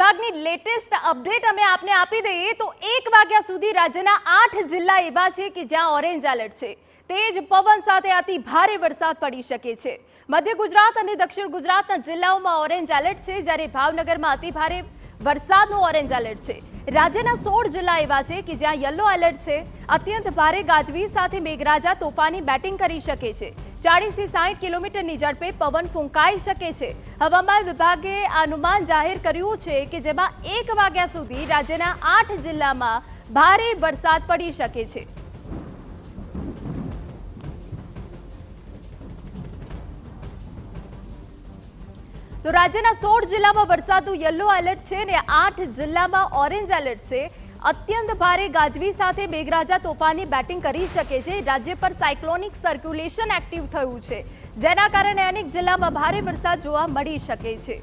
વિભાગની latest update અમે આપને આપી દઈએ તો 1 વાગ્યા સુધી રાજ્યના 8 જિલ્લા એવા છે કે જ્યાં ઓરેન્જ એલર્ટ છે। તેજ પવન સાથે અતિ ભારે વરસાદ પડી શકે છે। મધ્ય ગુજરાત અને દક્ષિણ ગુજરાતના જિલ્લાઓમાં ઓરેન્જ એલર્ટ છે, જ્યારે ભાવનગરમાં અતિ ભારે વરસાદનું ઓરેન્જ એલર્ટ છે। રાજ્યના 16 જિલ્લા એવા છે કે જ્યાં યલો એલર્ટ છે। અત્યંત ભારે ગાજવીજ સાથે મેઘરાજા તોફાની બેટિંગ કરી શકે છે। 40 થી 60 કિલોમીટરની ઝડપે પવન ફૂંકાઈ શકે છે। હવામાન વિભાગે અનુમાન જાહેર કર્યું છે કે જેમાં 1 વાગ્યા સુધી રાજ્યના 8 જિલ્લામાં ભારે વરસાદ પડી શકે છે। તો રાજ્યના 16 જિલ્લામાં વરસાદનું યલો એલર્ટ છે અને 8 જિલ્લામાં ઓરેન્જ એલર્ટ છે। અત્યંત ભારે ગાજવી સાથે મેઘરાજા તોફાની બેટિંગ કરી શકે છે। રાજ્ય પર સાયક્લોનિક સર્ક્યુલેશન એક્ટિવ થયું છે, જેના કારણે અનેક જિલ્લામાં ભારે વરસાદ જોવા મળી શકે છે।